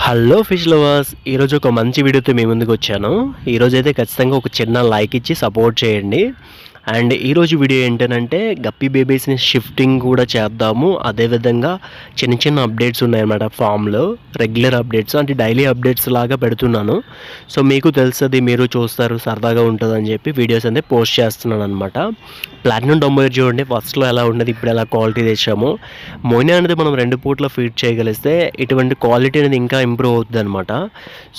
Hello fish lovers, ఈరోజు ఒక మంచి వీడియోతో మీ ముందుకు వచ్చాను. ఈరోజైతే ఖచ్చితంగా ఒక చిన్న లైక్ ఇచ్చి సపోర్ట్ చేయండి. అండ్ ఈరోజు వీడియో ఏంటంటే గప్పీ బేబీస్ని షిఫ్టింగ్ కూడా చేద్దాము. అదేవిధంగా చిన్న చిన్న అప్డేట్స్ ఉన్నాయన్నమాట ఫామ్లో, రెగ్యులర్ అప్డేట్స్ అంటే డైలీ అప్డేట్స్ లాగా పెడుతున్నాను. సో మీకు తెలుస్తుంది, మీరు చూస్తారు, సరదాగా ఉంటుందని చెప్పి వీడియోస్ అనేది పోస్ట్ చేస్తున్నాను అనమాట. ప్లాటినం డొంబోయర్ చూడండి, ఫస్ట్లో ఎలా ఉండేది, ఇప్పుడు ఎలా క్వాలిటీ తెచ్చాము. మొయినా అనేది మనం 2 పూట్ల ఫీడ్ చేయగలిస్తే ఇటువంటి క్వాలిటీ అనేది ఇంకా ఇంప్రూవ్ అవుతుంది అనమాట.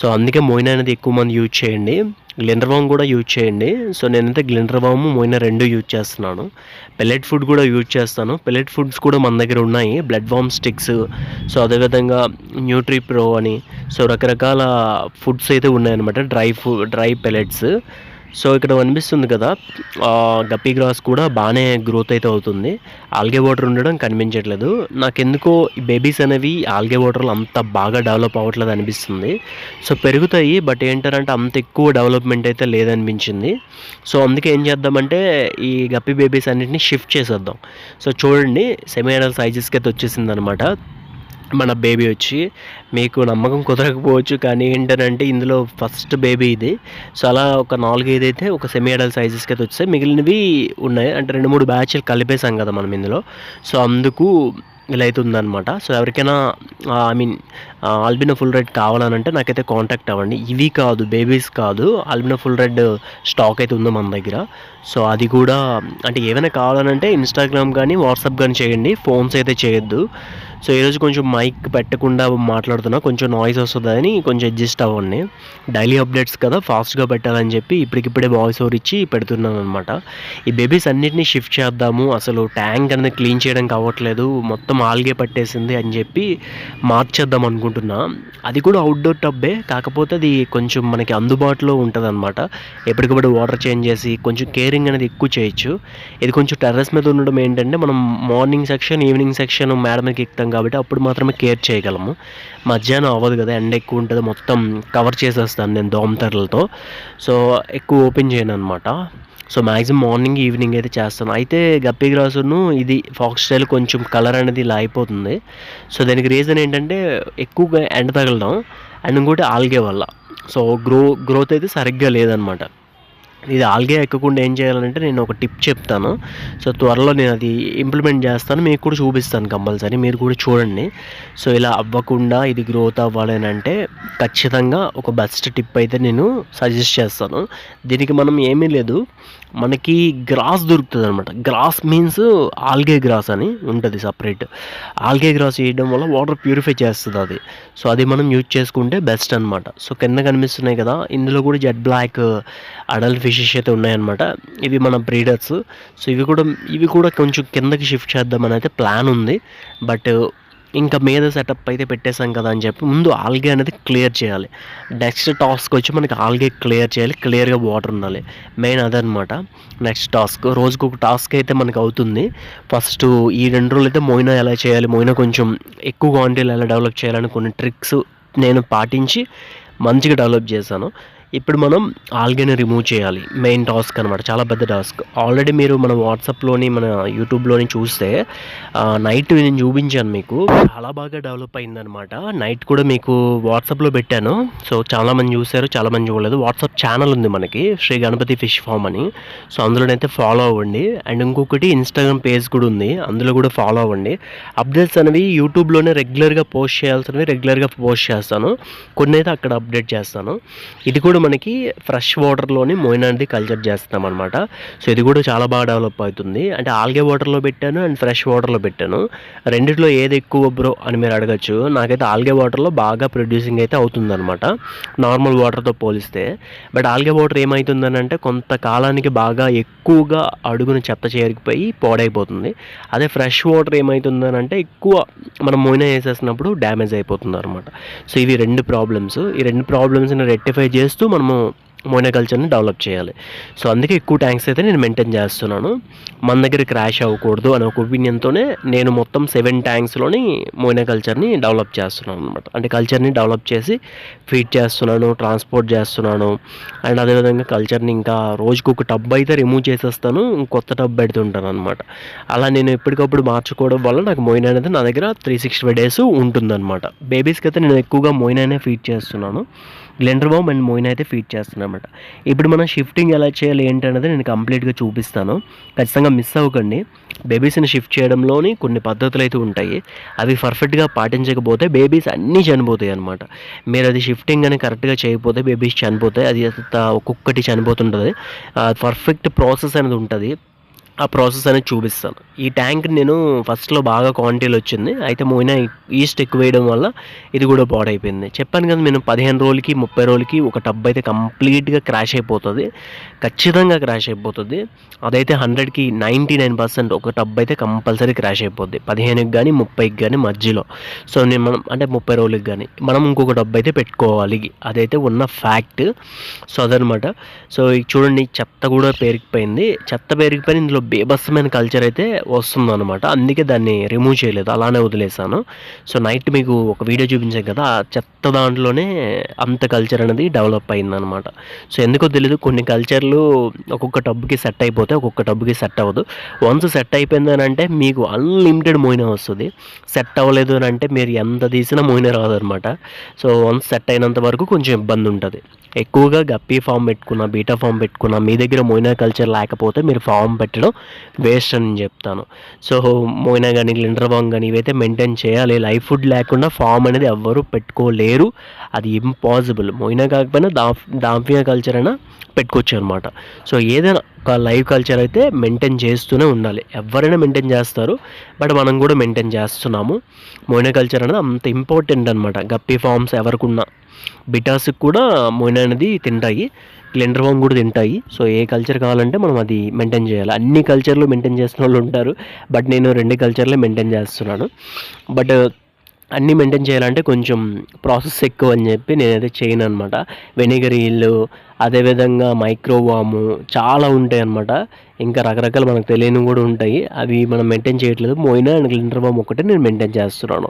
సో అందుకే మొయినా అనేది ఎక్కువ మంది యూజ్ చేయండి. గ్లిండర్వామ్ కూడా యూజ్ చేయండి. సో నేనైతే గ్లిండర్వామ్ మొయినా 2 యూజ్ చేస్తున్నాను. పెల్లెట్ ఫుడ్ కూడా యూజ్ చేస్తాను. పెల్లెట్ ఫుడ్స్ కూడా మన దగ్గర ఉన్నాయి, బ్లడ్ వామ్ స్టిక్స్, సో అదేవిధంగా న్యూట్రీ ప్రో అని, సో రకరకాల ఫుడ్స్ అయితే ఉన్నాయన్నమాట, డ్రై పెల్లెట్స్. సో ఇక్కడ కనిపిస్తుంది కదా, గప్పీ గ్రాస్ కూడా బాగానే గ్రోత్ అయితే అవుతుంది. ఆల్గే వాటర్ ఉండడం కనిపించట్లేదు. నాకెందుకో ఈ బేబీస్ అనేవి ఆల్గే వాటర్లో అంత బాగా డెవలప్ అవ్వట్లేదు అనిపిస్తుంది. సో పెరుగుతాయి, బట్ ఏంటంటే అంత ఎక్కువ డెవలప్మెంట్ అయితే లేదనిపించింది. సో అందుకే ఏం చేద్దామంటే ఈ గప్పీ బేబీస్ అన్నిటిని షిఫ్ట్ చేసేద్దాం. సో చూడండి, సెమీ అడల్ట్ సైజెస్కి అయితే వచ్చేసింది అనమాట మన బేబీ వచ్చి. మీకు నమ్మకం కుదరకపోవచ్చు, కానీ ఏంటంటే ఇందులో ఫస్ట్ బేబీ ఇది. సో అలా ఒక 4-5 అయితే ఒక సెమీ అడల్ట్ సైజెస్కి అయితే వచ్చాయి, మిగిలినవి ఉన్నాయి. అంటే 2-3 బ్యాచ్లు కలిపేసాం కదా మనం ఇందులో. సో అందుకు ఇలా అయితే ఉందన్నమాట. సో ఎవరికైనా ఆల్బినో ఫుల్ రెడ్ కావాలనంటే నాకైతే కాంటాక్ట్ అవ్వండి. ఇవి కాదు, బేబీస్ కాదు, ఆల్బినో ఫుల్ రెడ్ స్టాక్ అయితే ఉంది మన దగ్గర. సో అది కూడా అంటే ఏమైనా కావాలనంటే ఇన్స్టాగ్రామ్ కానీ వాట్సాప్ కానీ చేయండి, ఫోన్స్ అయితే చేయొద్దు. సో ఈరోజు కొంచెం మైక్ పెట్టకుండా మాట్లాడుతున్నా, కొంచెం నాయిస్ వస్తుందని కొంచెం అడ్జస్ట్ అవ్వండి. డైలీ అప్డేట్స్ కదా, ఫాస్ట్గా పెట్టాలని చెప్పి ఇప్పటికిప్పుడే వాయిస్ ఓవర్ ఇచ్చి పెడుతున్నాను అనమాట. ఈ బేబీస్ అన్నిటినీ షిఫ్ట్ చేద్దాము, అసలు ట్యాంక్ అనేది క్లీన్ చేయడానికి అవ్వట్లేదు, మొత్తం ఆల్గే పట్టేసింది అని చెప్పి మార్చేద్దాం అనుకుంటున్నా. అది కూడా అవుట్డోర్ టబ్బే, కాకపోతే అది కొంచెం మనకి అందుబాటులో ఉంటుంది అనమాట. ఎప్పటికప్పుడు వాటర్ చేంజ్ చేసి కొంచెం కేరింగ్ అనేది ఎక్కువ చేయొచ్చు. ఇది కొంచెం టెర్రస్ మీద ఉండడం ఏంటంటే మనం మార్నింగ్ సెక్షన్, ఈవినింగ్ సెక్షన్ మేడ మీదకి ఎక్కుతాం కాబట్టి అప్పుడు మాత్రమే కేర్ చేయగలము. మధ్యాహ్నం అవ్వదు కదా, ఎండ ఎక్కువ ఉంటుంది, మొత్తం కవర్ చేసేస్తాను నేను దోమతెరలతో. సో ఎక్కువ ఓపెన్ చేయను అనమాట. సో మ్యాక్సిమం మార్నింగ్, ఈవినింగ్ అయితే చేస్తాను. అయితే గప్పీ గ్రాసును ఇది ఫాక్స్ స్టైల్ కొంచెం కలర్ అనేది ఇలా అయిపోతుంది. సో దానికి రీజన్ ఏంటంటే ఎక్కువగా ఎండ తగలడం, అండ్ ఇంకోటి ఆల్గే వల్ల. సో గ్రోత్ అయితే సరిగ్గా లేదనమాట. ఇది ఆల్గే ఎక్కకుండా ఏం చేయాలంటే నేను ఒక టిప్ చెప్తాను. సో త్వరలో నేను అది ఇంప్లిమెంట్ చేస్తాను, మీకు కూడా చూపిస్తాను కంపల్సరీ, మీరు కూడా చూడండి. సో ఇలా అవ్వకుండా ఇది గ్రోత్ అవ్వాలి అని అంటే ఖచ్చితంగా ఒక బెస్ట్ టిప్ అయితే నేను సజెస్ట్ చేస్తాను. దీనికి మనం ఏమీ లేదు, మనకి గ్రాస్ దొరుకుతుంది అనమాట. గ్రాస్ మీన్స్ ఆల్గే గ్రాస్ అని ఉంటుంది సపరేట్. ఆల్గే గ్రాస్ వేయడం వల్ల వాటర్ ప్యూరిఫై చేస్తుంది అది. సో అది మనం యూజ్ చేసుకుంటే బెస్ట్ అనమాట. సో కింద కనిపిస్తున్నాయి కదా, ఇందులో కూడా జెడ్ బ్లాక్ అడల్ట్ ఫిషెస్ అయితే ఉన్నాయన్నమాట. ఇవి మన బ్రీడర్స్. సో ఇవి కూడా కొంచెం కిందకి షిఫ్ట్ చేద్దామని అయితే ప్లాన్ ఉంది. బట్ ఇంకా మీద సెటప్ అయితే పెట్టేశాం కదా అని చెప్పి ముందు ఆల్గే అనేది క్లియర్ చేయాలి. నెక్స్ట్ టాస్క్ వచ్చి మనకి ఆల్గే క్లియర్ చేయాలి, క్లియర్గా వాటర్ ఉండాలి, మెయిన్ అదనమాట నెక్స్ట్ టాస్క్. రోజుకు ఒక టాస్క్ అయితే మనకు అవుతుంది. ఫస్ట్ ఈ 2 రోజులు అయితే మొయినా ఎలా చేయాలి, మొయినా కొంచెం ఎక్కువ క్వాంటిటీలో ఎలా డెవలప్ చేయాలని కొన్ని ట్రిక్స్ నేను పాటించి మంచిగా డెవలప్ చేశాను. ఇప్పుడు మనం ఆల్గేని రిమూవ్ చేయాలి, మెయిన్ టాస్క్ అనమాట, చాలా పెద్ద టాస్క్. ఆల్రెడీ మీరు మన వాట్సాప్లోని మన యూట్యూబ్లోని చూస్తే నైట్ నేను చూపించాను మీకు, చాలా బాగా డెవలప్ అయిందనమాట. నైట్ కూడా మీకు వాట్సాప్లో పెట్టాను. సో చాలామంది చూశారు, చాలామంది చూడలేదు. వాట్సాప్ ఛానల్ ఉంది మనకి, శ్రీ గణపతి ఫిష్ ఫామ్ అని. సో అందులోనైతే ఫాలో అవ్వండి. అండ్ ఇంకొకటి ఇన్స్టాగ్రామ్ పేజ్ కూడా ఉంది, అందులో కూడా ఫాలో అవ్వండి. అప్డేట్స్ అనేవి యూట్యూబ్లోనే రెగ్యులర్గా పోస్ట్ చేయాల్సినవి రెగ్యులర్గా పోస్ట్ చేస్తాను, కొన్ని అయితే అక్కడ అప్డేట్ చేస్తాను. ఇది కూడా మనకి ఫ్రెష్ వాటర్లోని మొయినా అనేది కల్చర్ చేస్తాం అనమాట. సో ఇది కూడా చాలా బాగా డెవలప్ అవుతుంది. అంటే ఆల్గే వాటర్లో పెట్టాను అండ్ ఫ్రెష్ వాటర్లో పెట్టాను. రెండిట్లో ఏది ఎక్కువ బ్రో అని మీరు అడగచ్చు. నాకైతే ఆల్గే వాటర్లో బాగా ప్రొడ్యూసింగ్ అయితే అవుతుంది అనమాట, నార్మల్ వాటర్తో పోలిస్తే. బట్ ఆల్గే వాటర్ ఏమవుతుందని అంటే కొంతకాలానికి బాగా ఎక్కువగా అడుగును చెత్త చేరిపోయి పాడైపోతుంది. అదే ఫ్రెష్ వాటర్ ఏమవుతుందని అంటే ఎక్కువ మనం మొయినా వేసేసినప్పుడు డ్యామేజ్ అయిపోతుంది అనమాట. సో ఇవి 2 ప్రాబ్లమ్స్. ఈ 2 ప్రాబ్లమ్స్ని రెక్టిఫై చేస్తూ మనము మోయినా కల్చర్ని డెవలప్ చేయాలి. సో అందుకే ఎక్కువ ట్యాంక్స్ అయితే నేను మెయింటైన్ చేస్తున్నాను. మన దగ్గర క్రాష్ అవ్వకూడదు అనే ఒక ఒపీనియన్తోనే నేను మొత్తం 7 ట్యాంక్స్లోని మోయినా కల్చర్ని డెవలప్ చేస్తున్నాను అనమాట. అంటే కల్చర్ని డెవలప్ చేసి ఫీడ్ చేస్తున్నాను, ట్రాన్స్పోర్ట్ చేస్తున్నాను. అండ్ అదేవిధంగా కల్చర్ని ఇంకా రోజుకు ఒక టబ్ అయితే రిమూవ్ చేసేస్తాను, కొత్త టబ్ పెడుతుంటాను అనమాట. అలా నేను ఎప్పటికప్పుడు మార్చుకోవడం వల్ల నాకు మోయినా అనేది నా దగ్గర 365 డేస్ ఉంటుందన్నమాట. బేబీస్కి అయితే నేను ఎక్కువగా మోయినానే ఫీడ్ చేస్తున్నాను. గ్లెండర్ బామ్ అండ్ మోయినా అయితే ఫీడ్ చేస్తున్నాను అనమాట. ఇప్పుడు మనం షిఫ్టింగ్ ఎలా చేయాలి ఏంటనేది నేను కంప్లీట్గా చూపిస్తాను. ఖచ్చితంగా మిస్ అవ్వకండి. బేబీస్ని షిఫ్ట్ చేయడంలోని కొన్ని పద్ధతులు అయితే ఉంటాయి. అవి పర్ఫెక్ట్గా పాటించకపోతే బేబీస్ అన్నీ చనిపోతాయి అనమాట. మీరు అది షిఫ్టింగ్ అని కరెక్ట్గా చేయకపోతే బేబీస్ చనిపోతాయి. అది ఒక్కొక్కటి చనిపోతుంటుంది. పర్ఫెక్ట్ ప్రాసెస్ అనేది ఉంటుంది. ఆ ప్రాసెస్ అనేది చూపిస్తాను. ఈ ట్యాంక్ నేను ఫస్ట్లో బాగా క్వాంటిటీలో వచ్చింది. అయితే మోయినా ఈస్ట్ ఎక్కువ వేయడం వల్ల ఇది కూడా పాడైపోయింది. చెప్పాను కదా, నేను 15 రోజులకి 30 రోజులకి ఒక టబ్ అయితే కంప్లీట్గా క్రాష్ అయిపోతుంది. ఖచ్చితంగా క్రాష్ అయిపోతుంది. అదైతే 100కి 99% ఒక టబ్ అయితే కంపల్సరీ క్రాష్ అయిపోద్ది. 15కి కానీ 30కి కానీ మధ్యలో. సో మనం అంటే 30 రోజులకి కానీ మనం ఇంకొక టబ్ అయితే పెట్టుకోవాలి. అదైతే ఉన్న ఫ్యాక్ట్. సో అదనమాట. సో చూడండి, చెత్త కూడా పెరిగిపోయింది. చెత్త పెరిగిపోయిన ఇందులో బేభత్సమైన కల్చర్ అయితే వస్తుందన్నమాట. అందుకే దాన్ని రిమూవ్ చేయలేదు, అలానే వదిలేసాను. సో నైట్ మీకు ఒక వీడియో చూపించాను కదా, ఆ చెత్త దాంట్లోనే అంత కల్చర్ అనేది డెవలప్ అయిందనమాట. సో ఎందుకో తెలీదు, కొన్ని కల్చర్లు ఒక్కొక్క టబ్కి సెట్ అయిపోతే ఒక్కొక్క టబ్కి సెట్ అవ్వదు. వన్స్ సెట్ అయిపోయిందని అంటే మీకు అన్లిమిటెడ్ మోయినా వస్తుంది. సెట్ అవ్వలేదు అని అంటే మీరు ఎంత తీసినా మోయినా రాదనమాట. సో వన్స్ సెట్ అయినంత వరకు కొంచెం ఇబ్బంది ఉంటుంది. ఎక్కువగా గప్పీ ఫామ్ పెట్టుకున్నా, బీటా ఫామ్ పెట్టుకున్నా, మీ దగ్గర మోయినా కల్చర్ లేకపోతే మీరు ఫామ్ పెట్టడం వేస్ట్ అని చెప్తాను. సో మోయినా కానీ గ్లిండర్ బామ్ కానీ ఇవైతే మెయింటైన్ చేయాలి. లైవ్ ఫుడ్ లేకుండా ఫామ్ అనేది ఎవ్వరూ పెట్టుకోలేరు. అది ఇంపాసిబుల్. మోయినా కాకపోయినా డాంఫియా కల్చర్ అయినా పెట్టుకోవచ్చు అనమాట. సో ఏదైనా ఒక లైవ్ కల్చర్ అయితే మెయింటైన్ చేస్తూనే ఉండాలి. ఎవరైనా మెయింటైన్ చేస్తారు, బట్ మనం కూడా మెయింటైన్ చేస్తున్నాము. మోయినా కల్చర్ అనేది అంత ఇంపార్టెంట్ అనమాట. గప్పీ ఫామ్స్ ఎవరికున్నా, బిటాస్కి కూడా మోయినా అనేది తింటాయి, గ్లిండర్ బామ్ కూడా తింటాయి. సో ఏ కల్చర్ కావాలంటే మనం అది మెయింటైన్ చేయాలి. అన్ని కల్చర్లు మెయింటైన్ చేసిన వాళ్ళు ఉంటారు, బట్ నేను 2 కల్చర్లే మెయింటైన్ చేస్తున్నాను. బట్ అన్నీ మెయింటైన్ చేయాలంటే కొంచెం ప్రాసెస్ ఎక్కువ అని చెప్పి నేనైతే చేయను అనమాట. వెనిగర్ ఇల్లు, అదేవిధంగా మైక్రోవాము చాలా ఉంటాయి అన్నమాట. ఇంకా రకరకాలు మనకు తెలియనివి కూడా ఉంటాయి. అవి మనం మెయింటైన్ చేయట్లేదు. మోయినా అండ్ గ్లిండర్ బామ్ ఒకటే నేను మెయింటైన్ చేస్తున్నాను.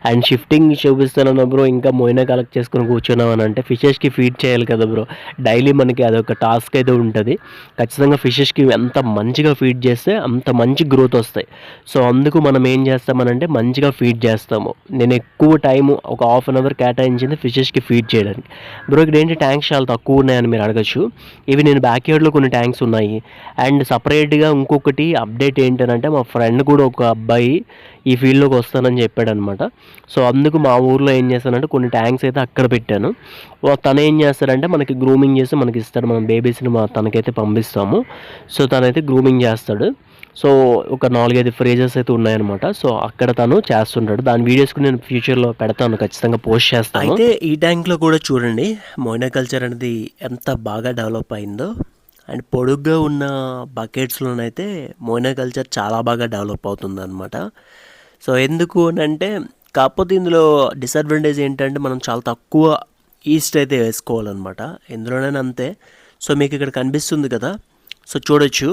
అండ్ షిఫ్టింగ్ చూపిస్తానన్నా బ్రో, ఇంకా మోయినా కలెక్ట్ చేసుకుని కూర్చున్నామని అంటే ఫిషెస్కి ఫీడ్ చేయాలి కదా బ్రో. డైలీ మనకి అదొక టాస్క్ అయితే ఉంటుంది. ఖచ్చితంగా ఫిషెస్కి ఎంత మంచిగా ఫీడ్ చేస్తే అంత మంచి గ్రోత్ వస్తాయి. సో అందుకు మనం ఏం చేస్తామనంటే మంచిగా ఫీడ్ చేస్తాము. నేను ఎక్కువ టైము ఒక హాఫ్ అన్ అవర్ కేటాయించింది ఫిషెస్కి ఫీడ్ చేయడానికి. బ్రో ఇక్కడ ఏంటి ట్యాంక్స్ చాలా తక్కువ ఉన్నాయని మీరు అడగచ్చు. ఇవి నేను బ్యాక్ యార్డ్లో కొన్ని ట్యాంక్స్ ఉన్నాయి. అండ్ సపరేట్గా ఇంకొకటి అప్డేట్ ఏంటంటే, మా ఫ్రెండ్ కూడా ఒక అబ్బాయి ఈ ఫీల్డ్లోకి వస్తానని చెప్పాడనమాట. సో అందుకు మా ఊర్లో ఏం చేస్తానంటే కొన్ని ట్యాంక్స్ అయితే అక్కడ పెట్టాను. తను ఏం చేస్తాడంటే మనకి గ్రూమింగ్ చేసి మనకి ఇస్తాడు. మనం బేబీస్ని తనకైతే పంపిస్తాము. సో తనైతే గ్రూమింగ్ చేస్తాడు. సో ఒక 4-5 ఫ్రేజెస్ అయితే ఉన్నాయన్నమాట. సో అక్కడ తను చేస్తుంటాడు. దాని వీడియోస్ కూడా నేను ఫ్యూచర్లో పెడతాను, ఖచ్చితంగా పోస్ట్ చేస్తాను. అయితే ఈ ట్యాంక్లో కూడా చూడండి మోయినా కల్చర్ అనేది ఎంత బాగా డెవలప్ అయిందో. అండ్ పొడుగ్గా ఉన్న బకెట్స్లోనైతే మోయినా కల్చర్ చాలా బాగా డెవలప్ అవుతుంది అనమాట. సో ఎందుకు అని అంటే, కాకపోతే ఇందులో డిసడ్వాంటేజ్ ఏంటంటే మనం చాలా తక్కువ ఈస్ట్ అయితే వేసుకోవాలన్నమాట. ఇందులోనైనా అంతే. సో మీకు ఇక్కడ కనిపిస్తుంది కదా, సో చూడొచ్చు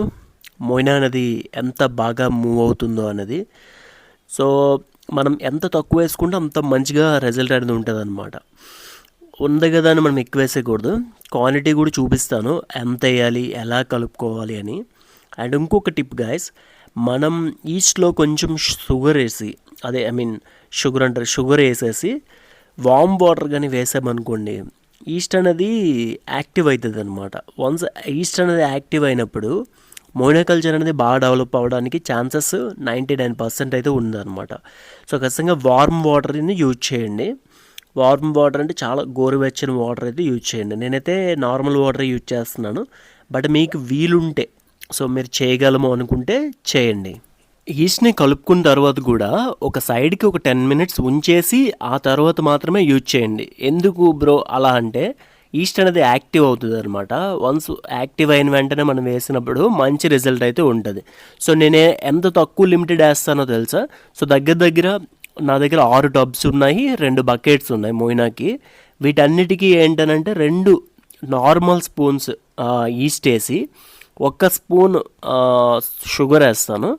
మోయినా అనేది ఎంత బాగా మూవ్ అవుతుందో అనేది. సో మనం ఎంత తక్కువ వేసుకుంటే అంత మంచిగా రిజల్ట్ అనేది ఉంటుంది అనమాట. ఉంది కదా అని మనం ఎక్కువ వేసేయకూడదు. క్వాంటిటీ కూడా చూపిస్తాను, ఎంత వేయాలి, ఎలా కలుపుకోవాలి అని. అండ్ ఇంకొక టిప్ గైస్, మనం ఈస్ట్లో కొంచెం షుగర్ వేసి, షుగర్ వేసేసి వామ్ వాటర్ కానీ వేసామనుకోండి, ఈస్ట్ అనేది యాక్టివ్ అవుతుంది అనమాట. వన్స్ ఈస్ట్ అనేది యాక్టివ్ అయినప్పుడు మోయినా కల్చర్ అనేది బాగా డెవలప్ అవ్వడానికి ఛాన్సెస్ 99% అయితే ఉందన్నమాట. సో ఖచ్చితంగా వార్మ్ వాటర్ని యూజ్ చేయండి. వార్మ్ వాటర్ అంటే చాలా గోరువెచ్చని వాటర్ అయితే యూజ్ చేయండి. నేనైతే నార్మల్ వాటర్ యూజ్ చేస్తున్నాను, బట్ మీకు వీలుంటే, సో మీరు చేయగలము అనుకుంటే చేయండి. ఈస్ట్ని కలుపుకున్న తర్వాత కూడా ఒక సైడ్కి ఒక 10 minutes ఉంచేసి ఆ తర్వాత మాత్రమే యూజ్ చేయండి. ఎందుకు బ్రో అలా అంటే, ఈస్ట్ అనేది యాక్టివ్ అవుతుంది అనమాట. వన్స్ యాక్టివ్ అయిన వెంటనే మనం వేసినప్పుడు మంచి రిజల్ట్ అయితే ఉంటుంది. సో నేనే ఎంత తక్కువ లిమిటెడ్ వేస్తానో తెలుసా. సో దగ్గర నా దగ్గర 6 టబ్స్ ఉన్నాయి, 2 బకెట్స్ ఉన్నాయి మోయినాకి. వీటన్నిటికీ ఏంటనంటే 2 నార్మల్ స్పూన్స్ ఈస్ట్ వేసి, ఒక్క స్పూన్ షుగర్ వేస్తాను.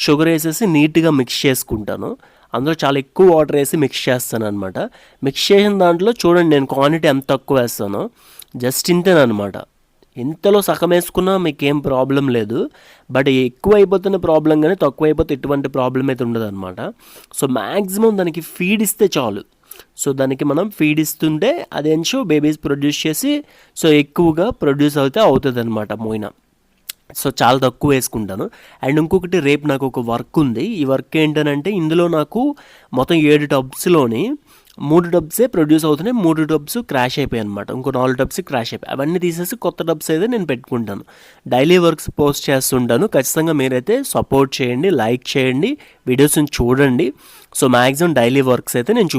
షుగర్ వేసేసి నీట్గా మిక్స్ చేసుకుంటాను. అందులో చాలా ఎక్కువ వాటర్ వేసి మిక్స్ చేస్తాను అనమాట. మిక్స్ చేసిన దాంట్లో చూడండి నేను క్వాంటిటీ ఎంత తక్కువ వేస్తానో, జస్ట్ ఇంతేనమాట. ఇంతలో సగం వేసుకున్నా మీకేం ప్రాబ్లం లేదు. బట్ ఎక్కువ అయిపోతున్న ప్రాబ్లం, కానీ తక్కువ అయిపోతే ఎటువంటి ప్రాబ్లం అయితే ఉండదు అనమాట. సో మ్యాక్సిమం దానికి ఫీడ్ ఇస్తే చాలు. సో దానికి మనం ఫీడ్ ఇస్తుంటే అదేంచో బేబీస్ ప్రొడ్యూస్ చేసి సో ఎక్కువగా ప్రొడ్యూస్ అవుతుంది అనమాట మోయినా. సో చాలా తక్కువ వేసుకుంటాను. అండ్ ఇంకొకటి, రేపు నాకు ఒక వర్క్ ఉంది. ఈ వర్క్ ఏంటనంటే ఇందులో నాకు మొత్తం 7 టబ్స్లోని 3 టబ్సే ప్రొడ్యూస్ అవుతున్నాయి, 3 టబ్స్ క్రాష్ అయిపోయాయి అనమాట. ఇంకో 4 టబ్స్ క్రాష్ అయిపోయాయి. అవన్నీ తీసేసి కొత్త టబ్స్ అయితే నేను పెట్టుకుంటాను. డైలీ వర్క్స్ పోస్ట్ చేస్తుంటాను. ఖచ్చితంగా మీరైతే సపోర్ట్ చేయండి, లైక్ చేయండి, వీడియోస్ని చూడండి. సో మ్యాక్సిమం డైలీ వర్క్స్ అయితే నేను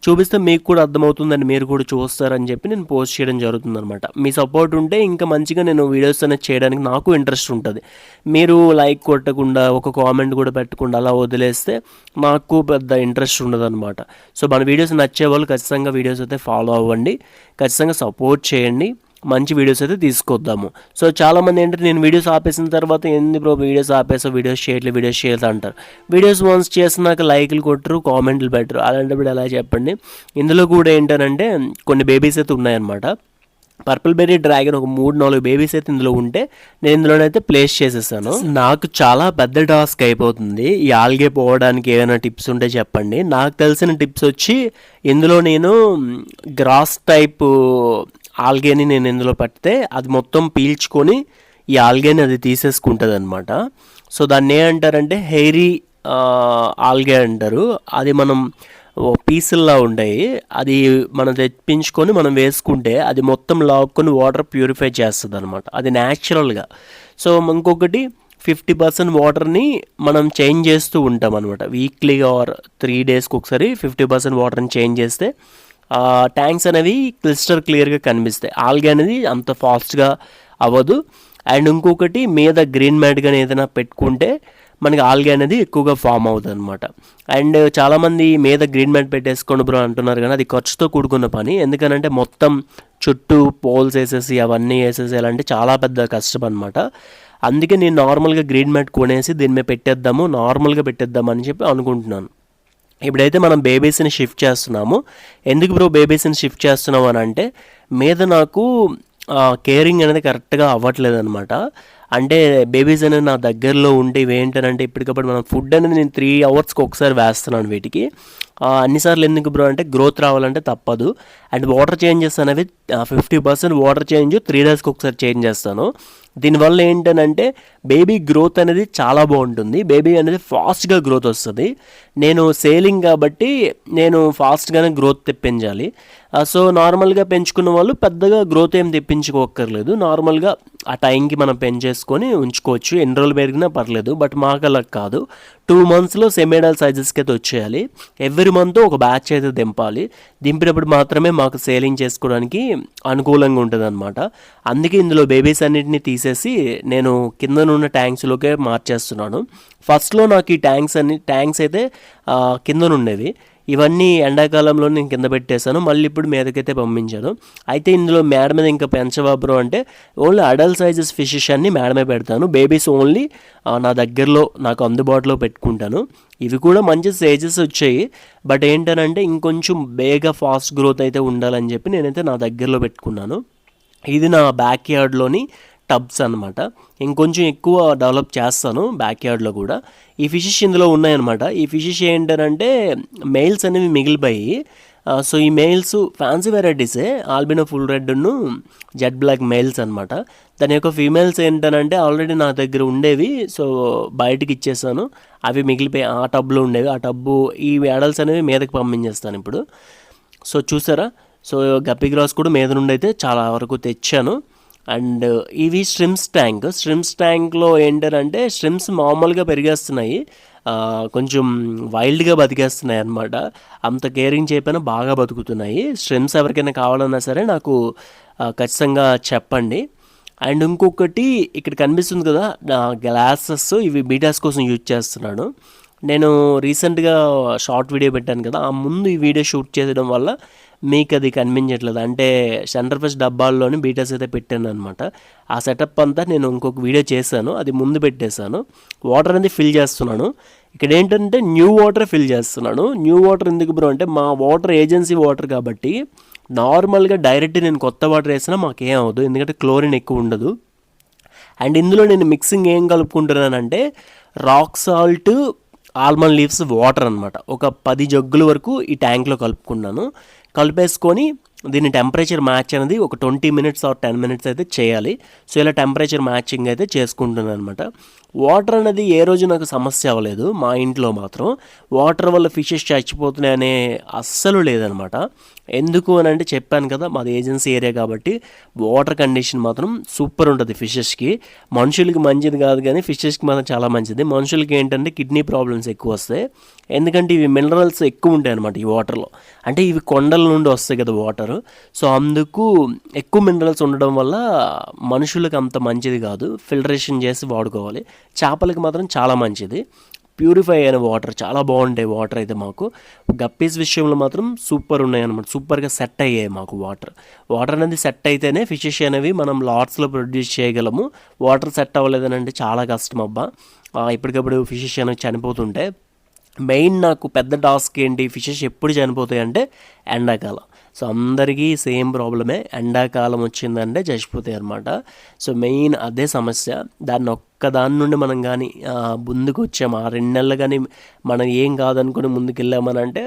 చూపిస్తే మీకు కూడా అర్థమవుతుందని, మీరు కూడా చూస్తారని చెప్పి నేను పోస్ట్ చేయడం జరుగుతుంది అనమాట. మీ సపోర్ట్ ఉంటే ఇంకా మంచిగా నేను వీడియోస్ అనేది చేయడానికి నాకు ఇంట్రెస్ట్ ఉంటుంది. మీరు లైక్ కొట్టకుండా, ఒక కామెంట్ కూడా పెట్టకుండా అలా వదిలేస్తే నాకు పెద్ద ఇంట్రెస్ట్ ఉండదు అనమాట. సో మన వీడియోస్ నచ్చే వాళ్ళు ఖచ్చితంగా వీడియోస్ అయితే ఫాలో అవ్వండి, ఖచ్చితంగా సపోర్ట్ చేయండి, మంచి వీడియోస్ అయితే తీసుకొద్దాము. సో చాలామంది ఏంటంటే నేను వీడియోస్ ఆపేసిన తర్వాత ఏంది బ్రో వీడియోస్ ఆపేసావు, వీడియోస్ చేయలేదు అంటారు. వీడియోస్ వన్స్ చేసినాక లైక్లు కొట్టరు, కామెంట్లు పెట్టరు. అలాంటప్పుడు ఎలా చెప్పండి. ఇందులో కూడా ఏంటంటే కొన్ని బేబీస్ అయితే ఉన్నాయన్నమాట. పర్పుల్ బెర్రీ డ్రాగన్ ఒక 3-4 బేబీస్ అయితే ఇందులో ఉంటే నేను ఇందులోనైతే ప్లేస్ చేసేసాను. నాకు చాలా పెద్ద టాస్క్ అయిపోతుంది. ఈ ఆల్గే పోవడానికి ఏమైనా టిప్స్ ఉంటే చెప్పండి. నాకు తెలిసిన టిప్స్ వచ్చి, ఇందులో నేను గ్రాస్ టైప్ ఆల్గేని నేను ఇందులో పెడితే అది మొత్తం పీల్చుకొని ఈ ఆల్గేని అది తీసేసుకుంటుంది అనమాట. సో దాన్ని ఏమంటారంటే హెయిరీ ఆల్గే అంటారు. అది మనం పీసుల్లా ఉంటాయి, అది మనం తెప్పించుకొని మనం వేసుకుంటే అది మొత్తం లాక్కొని వాటర్ ప్యూరిఫై చేస్తుంది అనమాట, అది న్యాచురల్గా. సో ఇంకొకటి 50% వాటర్ని మనం చేంజ్ చేస్తూ ఉంటాం అనమాట. వీక్లీగా ఆర్ 3 డేస్కి ఒకసారి 50% వాటర్ని చేంజ్ చేస్తే ట్యాంక్స్ అనేవి క్లియర్గా కనిపిస్తాయి. ఆల్గే అనేది అంత ఫాస్ట్గా అవ్వదు. అండ్ ఇంకొకటి మీద గ్రీన్ మ్యాట్ కానీ ఏదైనా పెట్టుకుంటే మనకి ఆల్గే అనేది ఎక్కువగా ఫామ్ అవుతుంది అనమాట. అండ్ చాలామంది మీద గ్రీన్ మ్యాట్ పెట్టేసుకోండి బ్రో అంటున్నారు, కానీ అది ఖర్చుతో కూడుకున్న పని. ఎందుకనంటే మొత్తం చుట్టూ పోల్స్ వేసేసి అవన్నీ వేసేసి అంటే చాలా పెద్ద కష్టం అనమాట. అందుకే నేను నార్మల్గా గ్రీన్ మ్యాట్ కొనేసి దీని మీద నార్మల్గా పెట్టేద్దాం అని చెప్పి అనుకుంటున్నాను. ఇప్పుడైతే మనం బేబీస్ని షిఫ్ట్ చేస్తున్నాము. ఎందుకు బ్రో బేబీస్ని షిఫ్ట్ చేస్తున్నాము అని అంటే, మీద నాకు కేరింగ్ అనేది కరెక్ట్గా అవ్వట్లేదు అనమాట. అంటే బేబీస్ అనేది నా దగ్గరలో ఉంటే ఇవేంటనంటే ఇప్పటికప్పుడు మనం ఫుడ్ అనేది నేను 3 అవర్స్కి ఒకసారి వేస్తున్నాను వీటికి. అన్నిసార్లు ఎందుకు బ్రో అంటే గ్రోత్ రావాలంటే తప్పదు. అండ్ వాటర్ చేంజెస్ అనేవి 50% వాటర్ చేంజ్ 3 డేస్కి ఒకసారి చేంజ్ చేస్తాను. దీనివల్ల ఏంటనంటే బేబీ గ్రోత్ అనేది చాలా బాగుంటుంది. బేబీ అనేది ఫాస్ట్గా గ్రోత్ వస్తుంది. నేను సేలింగ్ కాబట్టి నేను ఫాస్ట్గానే గ్రోత్ తెప్పించాలి. సో నార్మల్గా పెంచుకున్న వాళ్ళు పెద్దగా గ్రోత్ ఏం తెప్పించుకోక్కర్లేదు. నార్మల్గా ఆ టైంకి మనం పెంచేసుకొని ఉంచుకోవచ్చు, ఎన్ని రోజులు పెరిగినా పర్లేదు. బట్ మాకు అలా కాదు, 2 మంత్స్లో సెమేడల్ సైజెస్కి అయితే వచ్చేయాలి. ఎవ్రీ మంత్ ఒక బ్యాచ్ అయితే దింపినప్పుడు మాత్రమే మాకు సేలింగ్ చేసుకోవడానికి అనుకూలంగా ఉంటుంది అనమాట. అందుకే ఇందులో బేబీస్ అన్నిటిని తీసేసి నేను కిందనున్న ట్యాంక్స్లోకే మార్చేస్తున్నాను. ఫస్ట్లో నాకు ఈ ట్యాంక్స్ అయితే కిందనుండేవి. ఇవన్నీ ఎండాకాలంలో నేను కింద పెట్టేశాను, మళ్ళీ ఇప్పుడు మీదకైతే పంపించాను. అయితే ఇందులో మేడ మీద ఇంకా పెంచవాబ్రో అంటే ఓన్లీ అడల్ట్ సైజెస్ ఫిషెస్ అన్ని మేడమే పెడతాను. బేబీస్ ఓన్లీ నా దగ్గరలో నాకు అందుబాటులో పెట్టుకుంటాను. ఇవి కూడా మంచి సైజెస్ వచ్చాయి. బట్ ఏంటనంటే ఇంకొంచెం బేగా ఫాస్ట్ గ్రోత్ అయితే ఉండాలని చెప్పి నేనైతే నా దగ్గరలో పెట్టుకున్నాను. ఇది నా బ్యాక్ యార్డ్లోని టబ్స్ అనమాట. ఇంకొంచెం ఎక్కువ డెవలప్ చేస్తాను బ్యాక్ యార్డ్లో కూడా. ఈ ఫిషెస్ ఇందులో ఉన్నాయన్నమాట. ఈ ఫిషెస్ ఏంటంటే మెయిల్స్ అనేవి మిగిలిపోయి, సో ఈ మెయిల్స్ ఫ్యాన్సీ వెరైటీసే, ఆల్బినో ఫుల్ రెడ్ను జెడ్ బ్లాక్ మెయిల్స్ అనమాట. దాని యొక్క ఫీమేల్స్ ఏంటంటే ఆల్రెడీ నా దగ్గర ఉండేవి, సో బయటికి ఇచ్చేసాను. అవి మిగిలిపోయి ఆ టబ్లో ఉండేవి. ఆ టబ్బు ఈ అడల్ట్స్ అనేవి మీదకి పంపించేస్తాను ఇప్పుడు. సో చూసారా, సో గప్పీ గ్రాస్ కూడా మీద నుండి అయితే చాలా వరకు తెచ్చాను. అండ్ ఇవి స్ట్రిమ్స్ ట్యాంక్లో ఏంటంటే స్ట్రిమ్స్ మామూలుగా పెరిగేస్తున్నాయి, కొంచెం వైల్డ్గా బతికేస్తున్నాయి అన్నమాట. అంత కేరింగ్ చేయకపోయినా బాగా బతుకుతున్నాయి. స్ట్రిమ్స్ ఎవరికైనా కావాలన్నా సరే నాకు ఖచ్చితంగా చెప్పండి. అండ్ ఇంకొకటి ఇక్కడ కనిపిస్తుంది కదా నా గ్లాసెస్, ఇవి బీటాస్ కోసం యూజ్ చేస్తున్నాను. నేను రీసెంట్గా షార్ట్ వీడియో పెట్టాను కదా, ఆ ముందు ఈ వీడియో షూట్ చేయడం వల్ల మీకు అది కనిపించట్లేదు. అంటే సెంటర్ ఫ్రెష్ డబ్బాల్లోని బీటాస్ అయితే పెట్టాను అనమాట. ఆ సెటప్ అంతా నేను ఇంకొక వీడియో చేశాను, అది ముందు పెట్టేశాను. వాటర్ అనేది ఫిల్ చేస్తున్నాను. ఇక్కడ ఏంటంటే న్యూ వాటర్ ఫిల్ చేస్తున్నాను. న్యూ వాటర్ ఎందుకు బ్రో అంటే మా వాటర్ ఏజెన్సీ వాటర్ కాబట్టి నార్మల్గా డైరెక్ట్ నేను కొత్త వాటర్ వేసినా మాకేం అవ్వదు, ఎందుకంటే క్లోరిన్ ఎక్కువ ఉండదు. అండ్ ఇందులో నేను మిక్సింగ్ ఏం కలుపుకుంటున్నానంటే rock salt, almond leaves, water అనమాట. ఒక 10 జగ్గుల వరకు ఈ ట్యాంక్లో కలుపుకున్నాను. కలిపేసుకొని దీని టెంపరేచర్ మ్యాచ్ అనేది ఒక 20 మినిట్స్ ఆర్ 10 మినిట్స్ అయితే చేయాలి. సో ఇలా టెంపరేచర్ మ్యాచింగ్ అయితే చేసుకుంటున్నాను అనమాట. వాటర్ అనేది ఏ రోజు నాకు సమస్య అవ్వలేదు. మా ఇంట్లో మాత్రం వాటర్ వల్ల ఫిషెస్ చచ్చిపోతున్నాయి అనే అస్సలు లేదనమాట. ఎందుకు అని అంటే చెప్పాను కదా, మాది ఏజెన్సీ ఏరియా కాబట్టి వాటర్ కండిషన్ మాత్రం సూపర్ ఉంటుంది ఫిషెస్కి. మనుషులకి మంచిది కాదు కానీ ఫిషెస్కి మాత్రం చాలా మంచిది. మనుషులకి ఏంటంటే కిడ్నీ ప్రాబ్లమ్స్ ఎక్కువ వస్తాయి, ఎందుకంటే ఇవి మినరల్స్ ఎక్కువ ఉంటాయి అనమాట ఈ వాటర్లో. అంటే ఇవి కొండల నుండి వస్తాయి కదా వాటర్, సో అందుకు ఎక్కువ మినరల్స్ ఉండడం వల్ల మనుషులకు అంత మంచిది కాదు. ఫిల్టరేషన్ చేసి వాడుకోవాలి. చేపలకి మాత్రం చాలా మంచిది. ప్యూరిఫై అయిన వాటర్ చాలా బాగుంటాయి వాటర్ అయితే మాకు. గప్పీస్ విషయంలో మాత్రం సూపర్ ఉన్నాయి అనమాట. సూపర్గా సెట్ అయ్యాయి మాకు వాటర్ అనేది సెట్ అయితేనే ఫిషెస్ అనేవి మనం లాట్స్లో ప్రొడ్యూస్ చేయగలము. వాటర్ సెట్ అవ్వలేదని అంటే చాలా కష్టం అబ్బా. ఇప్పటికప్పుడు ఫిషెస్ అనేవి చనిపోతుంటాయి. మెయిన్ నాకు పెద్ద టాస్క్ ఏంటి, ఫిషెస్ ఎప్పుడు చనిపోతాయి అంటే ఎండాకాలం. సో అందరికీ సేమ్ ప్రాబ్లమే, ఎండాకాలం వచ్చిందంటే చచ్చిపోతాయి అనమాట. సో మెయిన్ అదే సమస్య. దాని నుండి మనం కానీ ముందుకు వచ్చాము, ఆ 2 నెలలు కానీ మనం ఏం కాదనుకుని ముందుకు వెళ్ళామని అంటే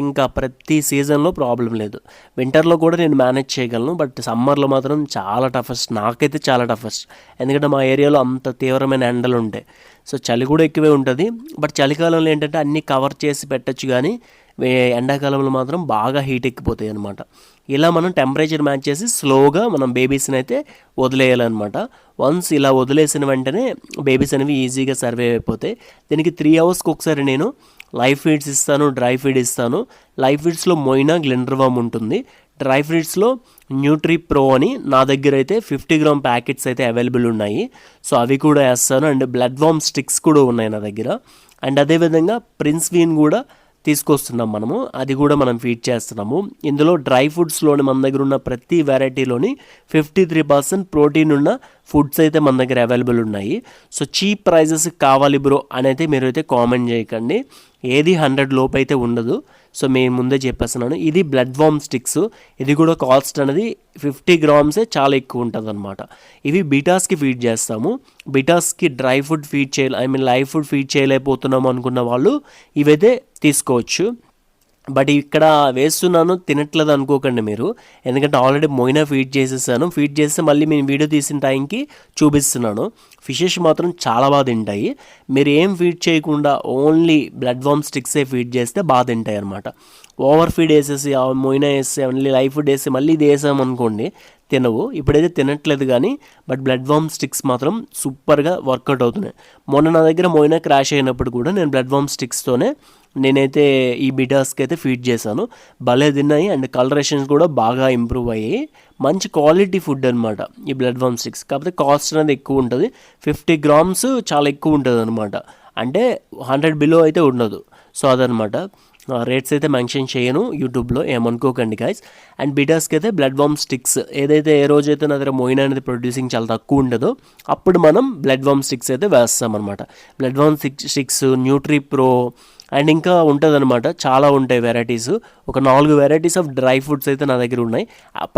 ఇంకా ప్రతి సీజన్లో ప్రాబ్లం లేదు. వింటర్లో కూడా నేను మేనేజ్ చేయగలను, బట్ సమ్మర్లో మాత్రం చాలా టఫెస్ట్, నాకైతే చాలా టఫెస్ట్. ఎందుకంటే మా ఏరియాలో అంత తీవ్రమైన ఎండలు ఉంటాయి. సో చలి కూడా ఎక్కువే ఉంటుంది, బట్ చలికాలంలో ఏంటంటే అన్నీ కవర్ చేసి పెట్టచ్చు, కానీ ఎండాకాలంలో మాత్రం బాగా హీట్ ఎక్కిపోతాయి అనమాట. ఇలా మనం టెంపరేచర్ మ్యాచ్ చేసి స్లోగా మనం బేబీస్ని అయితే వదిలేయాలన్నమాట. వన్స్ ఇలా వదిలేసిన వెంటనే బేబీస్ అనేవి ఈజీగా సర్వే అయిపోతాయి. దీనికి 3 అవర్స్కి ఒకసారి నేను లైవ్ ఫీడ్స్ ఇస్తాను, డ్రై ఫీడ్ ఇస్తాను. లైవ్ ఫీడ్స్లో మొయినా, గ్లిండర్వామ్ ఉంటుంది. డ్రై ఫీడ్స్లో న్యూట్రీ ప్రో అని నా దగ్గర అయితే 50 గ్రామ్ ప్యాకెట్స్ అయితే అవైలబుల్ ఉన్నాయి. సో అవి కూడా వేస్తాను. అండ్ బ్లడ్ వామ్ స్టిక్స్ కూడా ఉన్నాయి నా దగ్గర. అండ్ అదేవిధంగా ప్రిన్స్ వీన్ కూడా తీసుకొస్తున్నాం మనము, అది కూడా మనం ఫీడ్ చేస్తున్నాము. ఇందులో డ్రై ఫుడ్స్లోని మన దగ్గర ఉన్న ప్రతి వెరైటీలోని 53% ప్రోటీన్ ఉన్న ఫుడ్స్ అయితే మన దగ్గర అవైలబుల్ ఉన్నాయి. సో చీప్ ప్రైజెస్ కావాలి బ్రో అని అయితే మీరు అయితే కామెంట్ చేయకండి. ఏది 100 లోపు అయితే ఉండదు. సో మేము ముందే చెప్పేస్తున్నాను. ఇది బ్లడ్ వామ్ స్టిక్స్, ఇది కూడా కాస్ట్ అనేది 50 గ్రామ్సే చాలా ఎక్కువ ఉంటుంది అనమాట. ఇవి బీటాస్కి ఫీడ్ చేస్తాము. బీటాస్కి dry food feed live food feed చేయలేకపోతున్నాము అనుకున్న వాళ్ళు ఇవైతే తీసుకోవచ్చు. బట్ ఇక్కడ వేస్తున్నాను తినట్లేదు అనుకోకండి మీరు, ఎందుకంటే ఆల్రెడీ మొయినా ఫీడ్ చేసేసాను. ఫీడ్ చేస్తే మళ్ళీ నేను వీడియో తీసిన టైంకి చూపిస్తున్నాను. ఫిషెస్ మాత్రం చాలా బాగా తింటాయి. మీరు ఏం ఫీడ్ చేయకుండా ఓన్లీ బ్లడ్ వామ్ స్టిక్సే ఫీడ్ చేస్తే బాగా తింటాయి అనమాట. ఓవర్ ఫీడ్ వేసేసి మొయినా వేసి మళ్ళీ లైవ్ ఫుడ్ వేసి మళ్ళీ ఇది వేసామనుకోండి తినవు. ఇప్పుడైతే తినట్లేదు కానీ బట్ బ్లడ్ వామ్ స్టిక్స్ మాత్రం సూపర్గా వర్కౌట్ అవుతున్నాయి. మొన్న నా దగ్గర మొయినా క్రాష్ అయినప్పుడు కూడా నేను బ్లడ్ వామ్ స్టిక్స్తోనే నేనైతే ఈ బీటాస్కి అయితే ఫీడ్ చేశాను. భలే తిన్నాయి. అండ్ కలరేషన్స్ కూడా బాగా ఇంప్రూవ్ అయ్యాయి. మంచి క్వాలిటీ ఫుడ్ అనమాట ఈ బ్లడ్ వామ్ స్టిక్స్. కాకపోతే కాస్ట్ అనేది ఎక్కువ ఉంటుంది. 50 గ్రామ్స్ చాలా ఎక్కువ ఉంటుంది అనమాట. అంటే 100 బిలో అయితే ఉండదు. సో అదనమాట. రేట్స్ అయితే మెన్షన్ చేయను యూట్యూబ్లో, ఏమనుకోకండి గైస్. అండ్ బీటాస్కి అయితే బ్లడ్ వామ్ స్టిక్స్ ఏదైతే ఏ రోజైతే నా దగ్గర మొయినా అనేది ప్రొడ్యూసింగ్ చాలా తక్కువ ఉండదో అప్పుడు మనం బ్లడ్ వామ్ స్టిక్స్ అయితే వేస్తామన్నమాట. Blood worm sticks, Nutri Pro and ఇంకా ఉంటుంది అనమాట. చాలా ఉంటాయి వెరైటీస్. ఒక 4 వెరైటీస్ ఆఫ్ డ్రై ఫుడ్స్ అయితే నా దగ్గర ఉన్నాయి.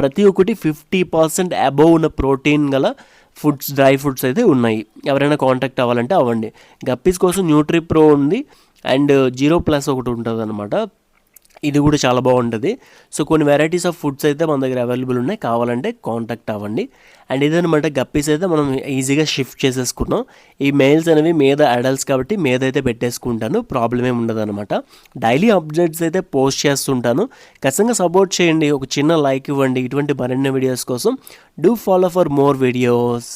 ప్రతి ఒక్కటి 50% అబోవ్ ఉన్న ప్రోటీన్ గల ఫుడ్స్, డ్రై ఫుడ్స్ అయితే ఉన్నాయి. ఎవరైనా కాంటాక్ట్ అవ్వాలంటే అవ్వండి. గప్పీస్ కోసం న్యూట్రీ ప్రో ఉంది అండ్ 0+ ఒకటి ఉంటుంది అనమాట. ఇది కూడా చాలా బాగుంటుంది. సో కొన్ని వెరైటీస్ ఆఫ్ ఫుడ్స్ అయితే మన దగ్గర అవైలబుల్ ఉన్నాయి, కావాలంటే కాంటాక్ట్ అవ్వండి. అండ్ ఇదనమాట గప్పీస్ అయితే మనం ఈజీగా షిఫ్ట్ చేసేసుకున్నాం. ఈ మెయిల్స్ అనేవి మీద అడల్ట్స్ కాబట్టి మీద అయితే పెట్టేసుకుంటాను, ప్రాబ్లం ఏమి ఉండదు అనమాట. డైలీ అప్డేట్స్ అయితే పోస్ట్ చేస్తుంటాను. ఖచ్చితంగా సపోర్ట్ చేయండి, ఒక చిన్న లైక్ ఇవ్వండి. ఇటువంటి మరిన్ని వీడియోస్ కోసం do follow for more videos.